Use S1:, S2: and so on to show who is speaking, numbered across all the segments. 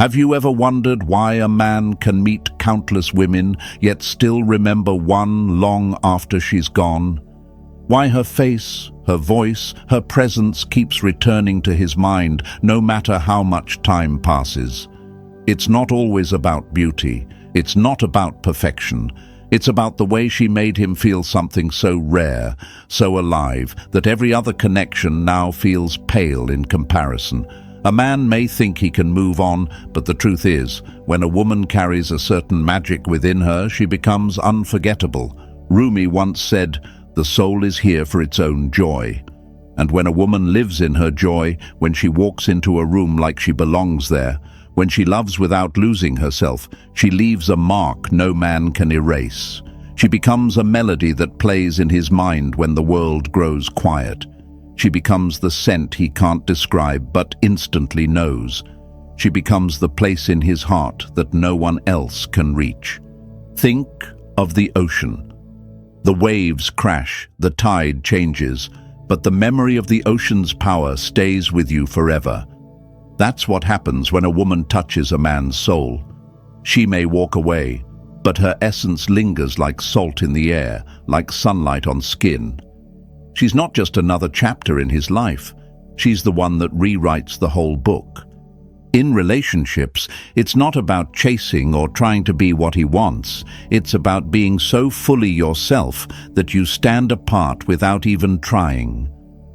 S1: Have you ever wondered why a man can meet countless women, yet still remember one long after she's gone? Why her face, her voice, her presence keeps returning to his mind, no matter how much time passes? It's not always about beauty. It's not about perfection. It's about the way she made him feel something so rare, so alive, that every other connection now feels pale in comparison. A man may think he can move on, but the truth is, when a woman carries a certain magic within her, she becomes unforgettable. Rumi once said, "The soul is here for its own joy." And when a woman lives in her joy, when she walks into a room like she belongs there, when she loves without losing herself, she leaves a mark no man can erase. She becomes a melody that plays in his mind when the world grows quiet. She becomes the scent he can't describe but instantly knows. She becomes the place in his heart that no one else can reach. Think of the ocean. The waves crash, the tide changes, but the memory of the ocean's power stays with you forever. That's what happens when a woman touches a man's soul. She may walk away, but her essence lingers like salt in the air, like sunlight on skin. She's not just another chapter in his life. She's the one that rewrites the whole book. In relationships, it's not about chasing or trying to be what he wants. It's about being so fully yourself that you stand apart without even trying.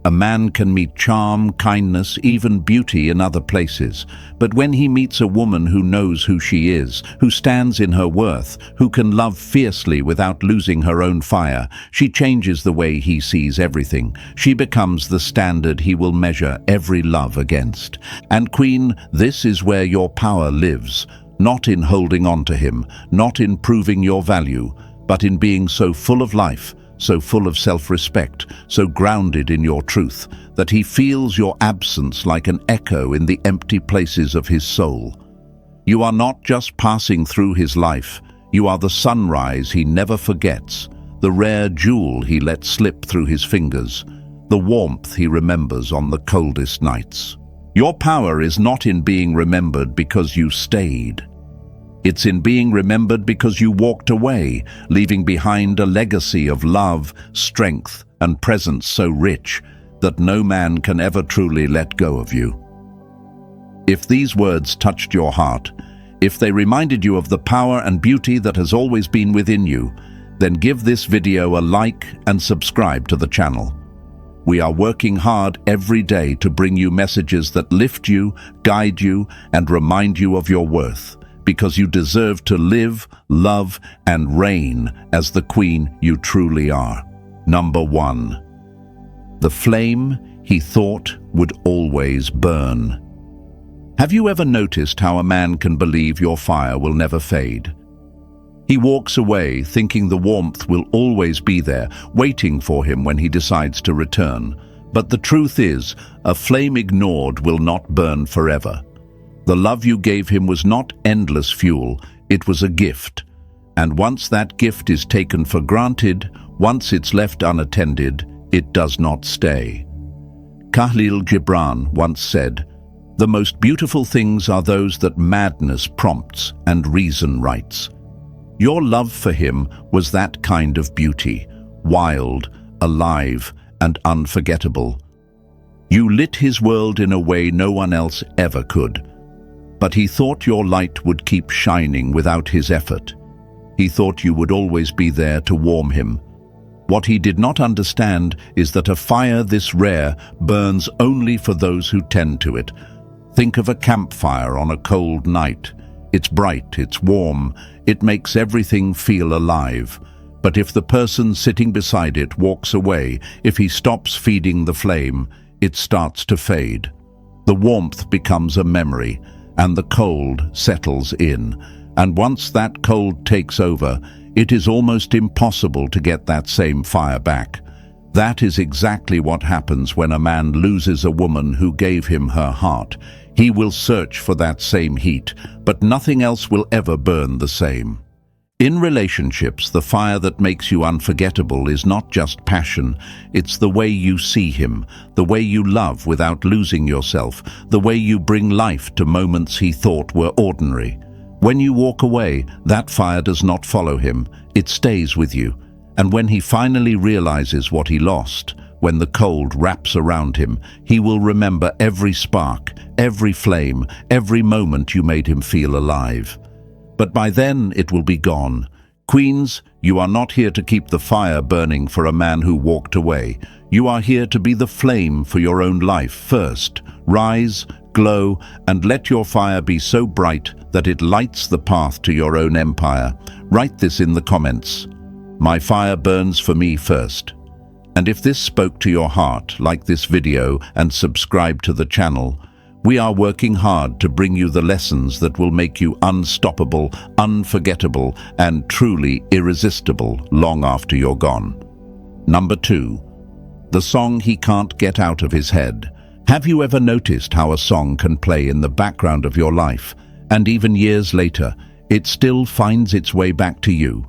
S1: A man can meet charm, kindness, even beauty in other places. But when he meets a woman who knows who she is, who stands in her worth, who can love fiercely without losing her own fire, she changes the way he sees everything. She becomes the standard he will measure every love against. And Queen, this is where your power lives. Not in holding on to him, not in proving your value, but in being so full of life, so full of self-respect, so grounded in your truth, that he feels your absence like an echo in the empty places of his soul. You are not just passing through his life, you are the sunrise he never forgets, the rare jewel he lets slip through his fingers, the warmth he remembers on the coldest nights. Your power is not in being remembered because you stayed. It's in being remembered because you walked away, leaving behind a legacy of love, strength, and presence so rich that no man can ever truly let go of you. If these words touched your heart, if they reminded you of the power and beauty that has always been within you, then give this video a like and subscribe to the channel. We are working hard every day to bring you messages that lift you, guide you, and remind you of your worth, because you deserve to live, love, and reign as the queen you truly are. Number 1. The flame he thought would always burn. Have you ever noticed how a man can believe your fire will never fade? He walks away thinking the warmth will always be there, waiting for him when he decides to return. But the truth is, a flame ignored will not burn forever. The love you gave him was not endless fuel, it was a gift. And once that gift is taken for granted, once it's left unattended, it does not stay. Khalil Gibran once said, "The most beautiful things are those that madness prompts and reason writes." Your love for him was that kind of beauty, wild, alive, and unforgettable. You lit his world in a way no one else ever could. But he thought your light would keep shining without his effort. He thought you would always be there to warm him. What he did not understand is that a fire this rare burns only for those who tend to it. Think of a campfire on a cold night. It's bright, it's warm, it makes everything feel alive. But if the person sitting beside it walks away, if he stops feeding the flame, it starts to fade. The warmth becomes a memory, and the cold settles in. And once that cold takes over, it is almost impossible to get that same fire back. That is exactly what happens when a man loses a woman who gave him her heart. He will search for that same heat, but nothing else will ever burn the same. In relationships, the fire that makes you unforgettable is not just passion, it's the way you see him, the way you love without losing yourself, the way you bring life to moments he thought were ordinary. When you walk away, that fire does not follow him, it stays with you. And when he finally realizes what he lost, when the cold wraps around him, he will remember every spark, every flame, every moment you made him feel alive. But by then it will be gone. Queens, you are not here to keep the fire burning for a man who walked away. You are here to be the flame for your own life first. Rise, glow, and let your fire be so bright that it lights the path to your own empire. Write this in the comments. My fire burns for me first. And if this spoke to your heart, like this video and subscribe to the channel. We are working hard to bring you the lessons that will make you unstoppable, unforgettable, and truly irresistible long after you're gone. Number 2. The song he can't get out of his head. Have you ever noticed how a song can play in the background of your life, and even years later, it still finds its way back to you?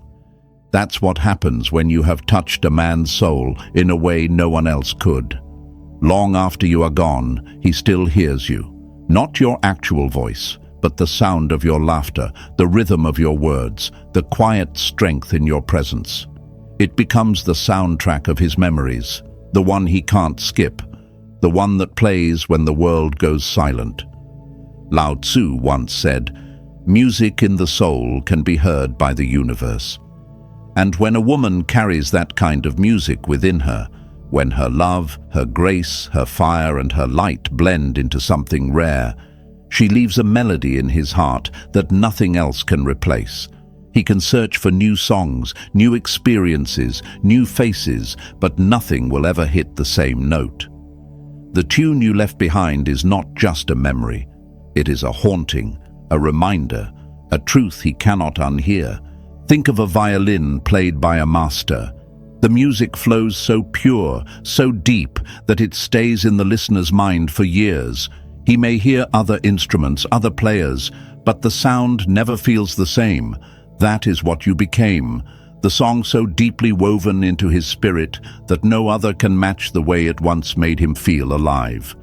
S1: That's what happens when you have touched a man's soul in a way no one else could. Long after you are gone, he still hears you. Not your actual voice, but the sound of your laughter, the rhythm of your words, the quiet strength in your presence. It becomes the soundtrack of his memories, the one he can't skip, the one that plays when the world goes silent. Lao Tzu once said, "Music in the soul can be heard by the universe." And when a woman carries that kind of music within her, when her love, her grace, her fire, and her light blend into something rare, she leaves a melody in his heart that nothing else can replace. He can search for new songs, new experiences, new faces, but nothing will ever hit the same note. The tune you left behind is not just a memory. It is a haunting, a reminder, a truth he cannot unhear. Think of a violin played by a master. The music flows so pure, so deep, that it stays in the listener's mind for years. He may hear other instruments, other players, but the sound never feels the same. That is what you became. The song so deeply woven into his spirit that no other can match the way it once made him feel alive.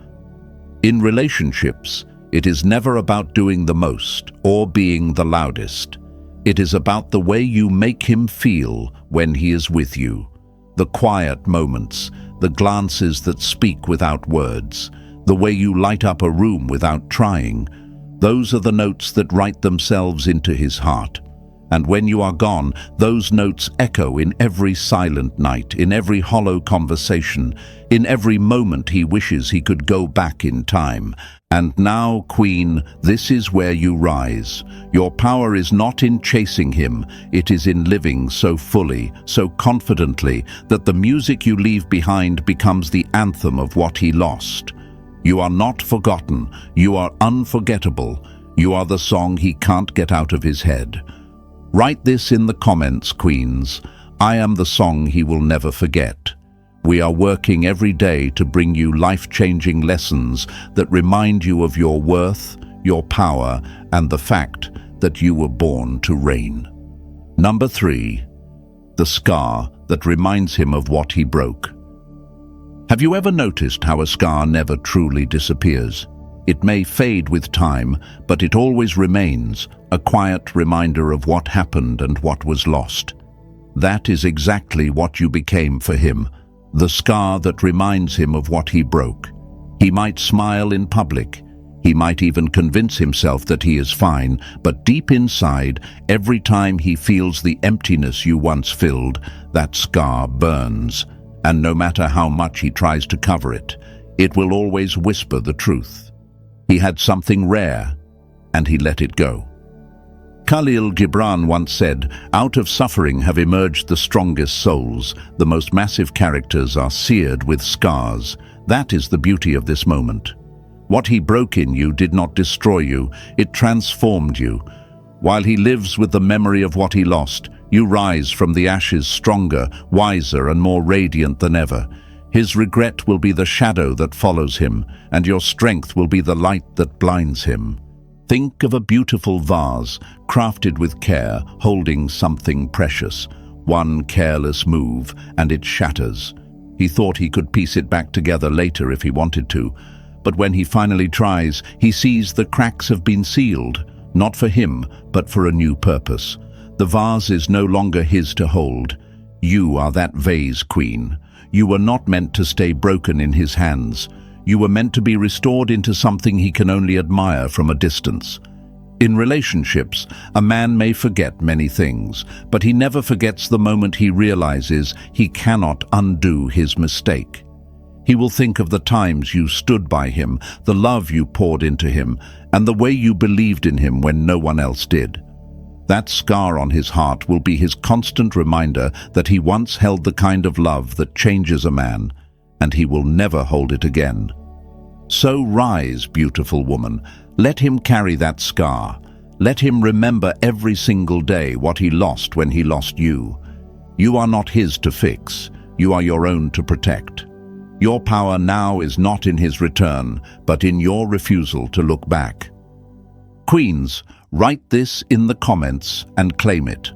S1: In relationships, it is never about doing the most or being the loudest. It is about the way you make him feel when he is with you. The quiet moments, the glances that speak without words, the way you light up a room without trying. Those are the notes that write themselves into his heart. And when you are gone, those notes echo in every silent night, in every hollow conversation, in every moment he wishes he could go back in time. And now, Queen, this is where you rise. Your power is not in chasing him, it is in living so fully, so confidently, that the music you leave behind becomes the anthem of what he lost. You are not forgotten, you are unforgettable. You are the song he can't get out of his head. Write this in the comments, Queens. I am the song he will never forget. We are working every day to bring you life-changing lessons that remind you of your worth, your power, and the fact that you were born to reign. Number 3. The scar that reminds him of what he broke. Have you ever noticed how a scar never truly disappears? It may fade with time, but it always remains, a quiet reminder of what happened and what was lost. That is exactly what you became for him, the scar that reminds him of what he broke. He might smile in public, he might even convince himself that he is fine, but deep inside, every time he feels the emptiness you once filled, that scar burns. And no matter how much he tries to cover it, it will always whisper the truth. He had something rare, and he let it go. Khalil Gibran once said, "Out of suffering have emerged the strongest souls. The most massive characters are seared with scars." That is the beauty of this moment. What he broke in you did not destroy you, it transformed you. While he lives with the memory of what he lost, you rise from the ashes stronger, wiser, and more radiant than ever. His regret will be the shadow that follows him, and your strength will be the light that blinds him. Think of a beautiful vase, crafted with care, holding something precious. One careless move, and it shatters. He thought he could piece it back together later if he wanted to, but when he finally tries, he sees the cracks have been sealed, not for him, but for a new purpose. The vase is no longer his to hold. You are that vase, queen. You were not meant to stay broken in his hands. You were meant to be restored into something he can only admire from a distance. In relationships, a man may forget many things, but he never forgets the moment he realizes he cannot undo his mistake. He will think of the times you stood by him, the love you poured into him, and the way you believed in him when no one else did. That scar on his heart will be his constant reminder that he once held the kind of love that changes a man, and he will never hold it again. So rise, beautiful woman. Let him carry that scar. Let him remember every single day what he lost when he lost you. You are not his to fix. You are your own to protect. Your power now is not in his return, but in your refusal to look back. Queens, write this in the comments and claim it.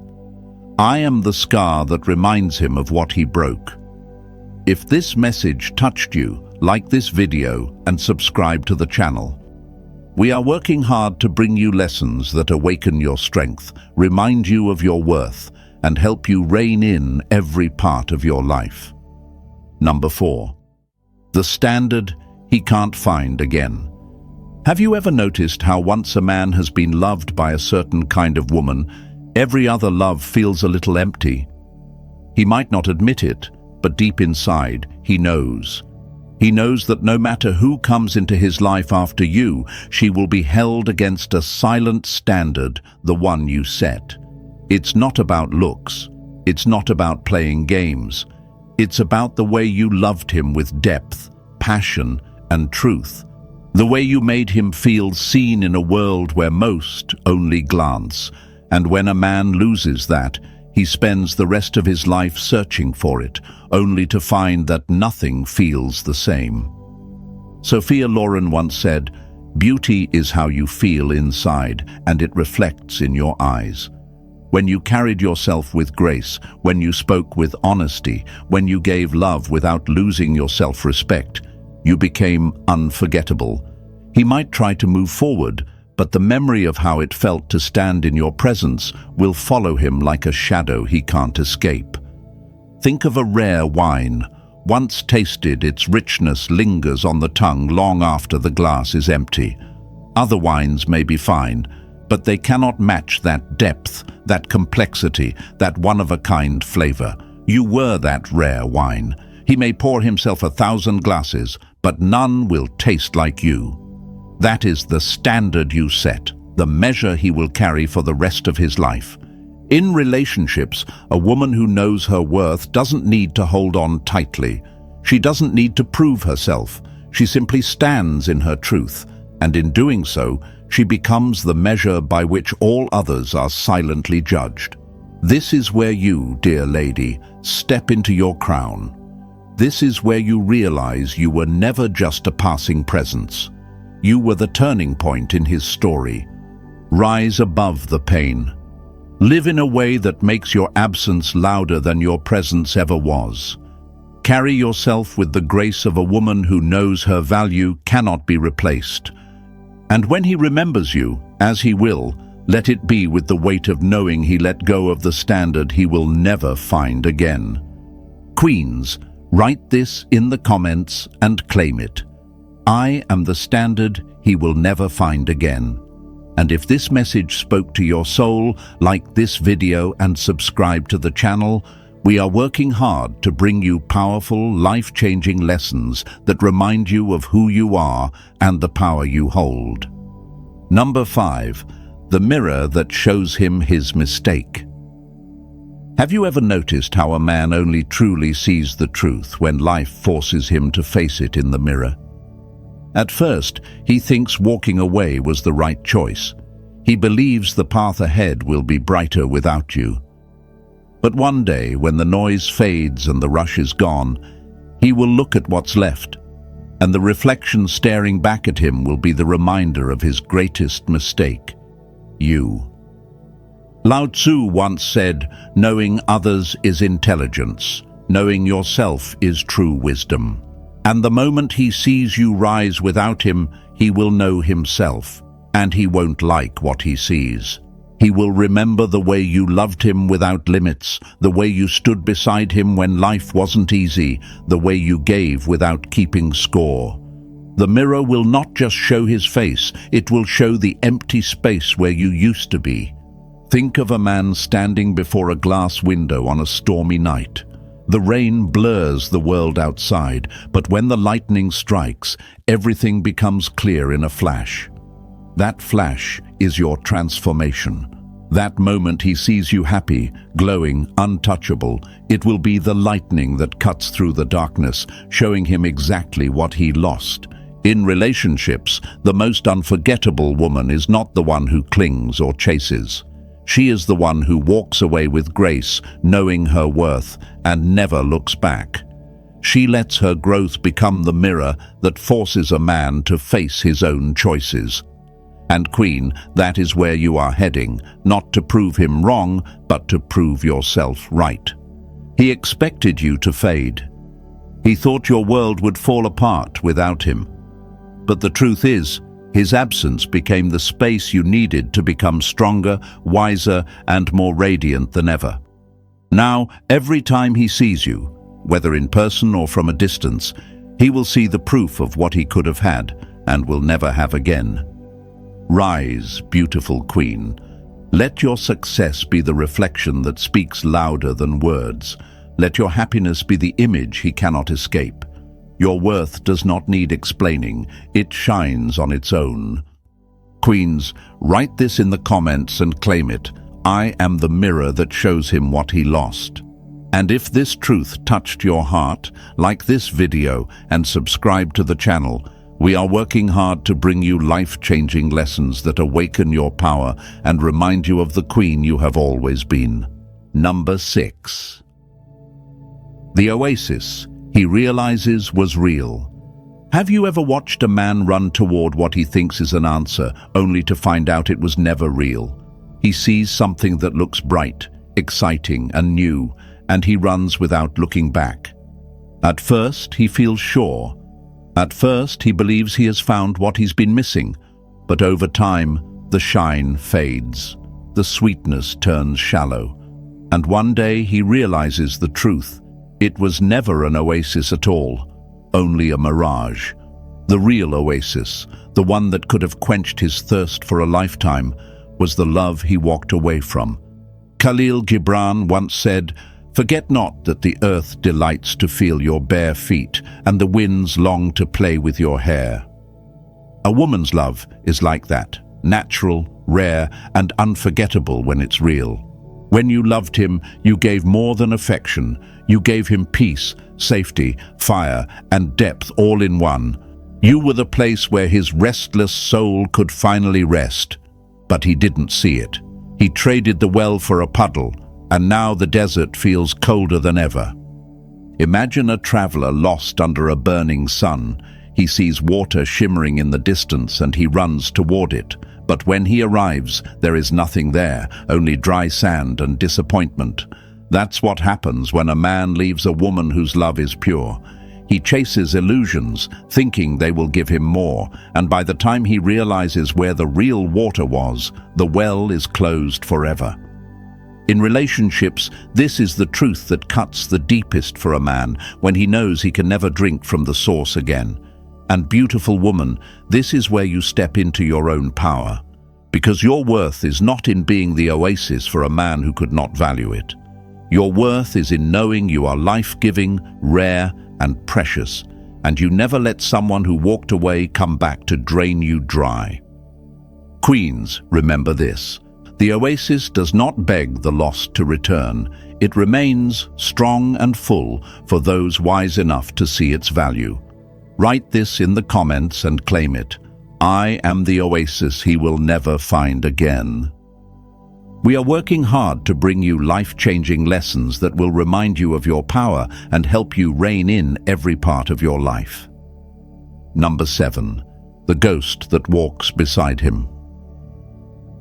S1: I am the scar that reminds him of what he broke. If this message touched you, like this video and subscribe to the channel. We are working hard to bring you lessons that awaken your strength, remind you of your worth, and help you rein in every part of your life. Number 4. The standard he can't find again. Have you ever noticed how once a man has been loved by a certain kind of woman, every other love feels a little empty? He might not admit it, but deep inside, he knows. He knows that no matter who comes into his life after you, she will be held against a silent standard, the one you set. It's not about looks. It's not about playing games. It's about the way you loved him with depth, passion, and truth. The way you made him feel seen in a world where most only glance. And when a man loses that, he spends the rest of his life searching for it, only to find that nothing feels the same. Sophia Loren once said, "Beauty is how you feel inside, and it reflects in your eyes." When you carried yourself with grace, when you spoke with honesty, when you gave love without losing your self-respect, you became unforgettable. He might try to move forward, but the memory of how it felt to stand in your presence will follow him like a shadow he can't escape. Think of a rare wine. Once tasted, its richness lingers on the tongue long after the glass is empty. Other wines may be fine, but they cannot match that depth, that complexity, that one-of-a-kind flavor. You were that rare wine. He may pour himself 1,000 glasses, but none will taste like you. That is the standard you set, the measure he will carry for the rest of his life. In relationships, a woman who knows her worth doesn't need to hold on tightly. She doesn't need to prove herself. She simply stands in her truth, and in doing so, she becomes the measure by which all others are silently judged. This is where you, dear lady, step into your crown. This is where you realize you were never just a passing presence. You were the turning point in his story. Rise above the pain. Live in a way that makes your absence louder than your presence ever was. Carry yourself with the grace of a woman who knows her value cannot be replaced. And when he remembers you, as he will, let it be with the weight of knowing he let go of the standard he will never find again. Queens, write this in the comments and claim it. I am the standard he will never find again. And if this message spoke to your soul, like this video and subscribe to the channel. We are working hard to bring you powerful, life-changing lessons that remind you of who you are and the power you hold. Number 5. The mirror that shows him his mistake. Have you ever noticed how a man only truly sees the truth when life forces him to face it in the mirror? At first, he thinks walking away was the right choice. He believes the path ahead will be brighter without you. But one day, when the noise fades and the rush is gone, he will look at what's left. and the reflection staring back at him will be the reminder of his greatest mistake: you. Lao Tzu once said, "Knowing others is intelligence. Knowing yourself is true wisdom." And the moment he sees you rise without him, he will know himself, and he won't like what he sees. He will remember the way you loved him without limits, the way you stood beside him when life wasn't easy, the way you gave without keeping score. The mirror will not just show his face, it will show the empty space where you used to be. Think of a man standing before a glass window on a stormy night. The rain blurs the world outside, but when the lightning strikes, everything becomes clear in a flash. That flash is your transformation. That moment he sees you happy, glowing, untouchable, it will be the lightning that cuts through the darkness, showing him exactly what he lost. In relationships, the most unforgettable woman is not the one who clings or chases. She is the one who walks away with grace, knowing her worth, and never looks back. She lets her growth become the mirror that forces a man to face his own choices. And Queen, that is where you are heading, not to prove him wrong, but to prove yourself right. He expected you to fade. He thought your world would fall apart without him. But the truth is, his absence became the space you needed to become stronger, wiser, and more radiant than ever. Now, every time he sees you, whether in person or from a distance, he will see the proof of what he could have had and will never have again. Rise, beautiful Queen. Let your success be the reflection that speaks louder than words. Let your happiness be the image he cannot escape. Your worth does not need explaining. It shines on its own. Queens, write this in the comments and claim it. I am the mirror that shows him what he lost. And if this truth touched your heart, like this video and subscribe to the channel. We are working hard to bring you life-changing lessons that awaken your power and remind you of the Queen you have always been. Number 6. The oasis he realizes was real. Have you ever watched a man run toward what he thinks is an answer, only to find out it was never real? He sees something that looks bright, exciting, and new, and he runs without looking back. At first, he feels sure. At first, he believes he has found what he's been missing, but over time, the shine fades. The sweetness turns shallow, and one day he realizes the truth. It was never an oasis at all, only a mirage. The real oasis, the one that could have quenched his thirst for a lifetime, was the love he walked away from. Khalil Gibran once said, "Forget not that the earth delights to feel your bare feet, and the winds long to play with your hair." A woman's love is like that, natural, rare, and unforgettable when it's real. When you loved him, you gave more than affection. You gave him peace, safety, fire, and depth all in one. You were the place where his restless soul could finally rest. But he didn't see it. He traded the well for a puddle, and now the desert feels colder than ever. Imagine a traveler lost under a burning sun. He sees water shimmering in the distance and he runs toward it. But when he arrives, there is nothing there, only dry sand and disappointment. That's what happens when a man leaves a woman whose love is pure. He chases illusions, thinking they will give him more, and by the time he realizes where the real water was, the well is closed forever. In relationships, this is the truth that cuts the deepest for a man when he knows he can never drink from the source again. And beautiful woman, this is where you step into your own power. Because your worth is not in being the oasis for a man who could not value it. Your worth is in knowing you are life-giving, rare, and precious, and you never let someone who walked away come back to drain you dry. Queens, remember this. The oasis does not beg the lost to return. It remains strong and full for those wise enough to see its value. Write this in the comments and claim it. I am the oasis he will never find again. We are working hard to bring you life-changing lessons that will remind you of your power and help you rein in every part of your life. Number 7. The ghost that walks beside him.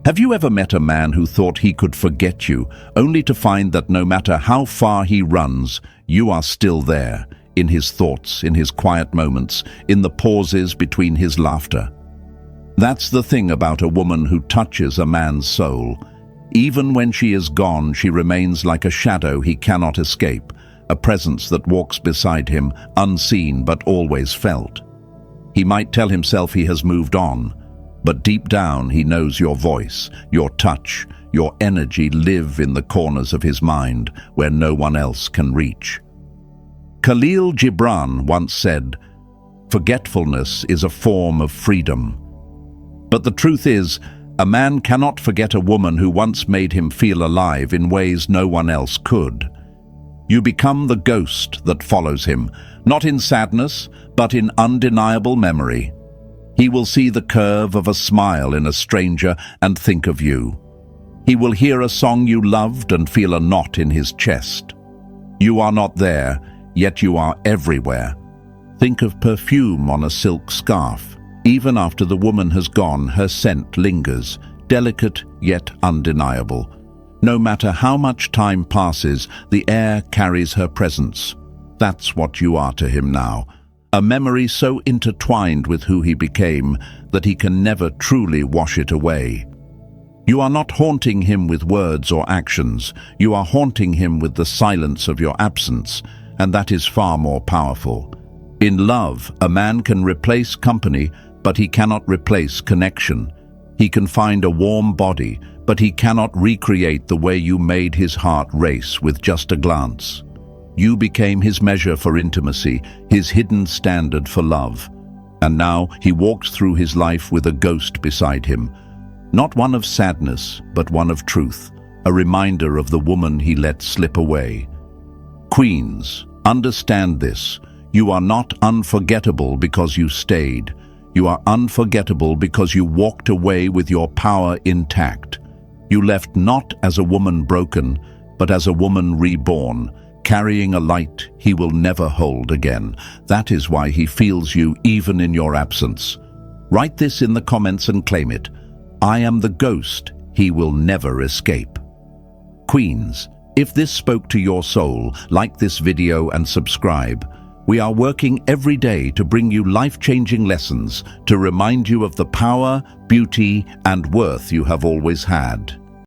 S1: Have you ever met a man who thought he could forget you, only to find that no matter how far he runs, you are still there, in his thoughts, in his quiet moments, in the pauses between his laughter? That's the thing about a woman who touches a man's soul. Even when she is gone, she remains like a shadow he cannot escape, a presence that walks beside him, unseen but always felt. He might tell himself he has moved on, but deep down he knows your voice, your touch, your energy live in the corners of his mind where no one else can reach. Khalil Gibran once said, "Forgetfulness is a form of freedom." But the truth is, a man cannot forget a woman who once made him feel alive in ways no one else could. You become the ghost that follows him, not in sadness, but in undeniable memory. He will see the curve of a smile in a stranger and think of you. He will hear a song you loved and feel a knot in his chest. You are not there, yet you are everywhere. Think of perfume on a silk scarf. Even after the woman has gone, her scent lingers, delicate yet undeniable. No matter how much time passes, the air carries her presence. That's what you are to him now. A memory so intertwined with who he became that he can never truly wash it away. You are not haunting him with words or actions. You are haunting him with the silence of your absence, and that is far more powerful. In love, a man can replace company, but he cannot replace connection. He can find a warm body, but he cannot recreate the way you made his heart race with just a glance. You became his measure for intimacy, his hidden standard for love. And now he walks through his life with a ghost beside him. Not one of sadness, but one of truth, a reminder of the woman he let slip away. Queens, understand this. You are not unforgettable because you stayed. You are unforgettable because you walked away with your power intact. You left not as a woman broken, but as a woman reborn, carrying a light he will never hold again. That is why he feels you even in your absence. Write this in the comments and claim it. I am the ghost he will never escape. Queens, if this spoke to your soul, like this video and subscribe. We are working every day to bring you life-changing lessons to remind you of the power, beauty, and worth you have always had.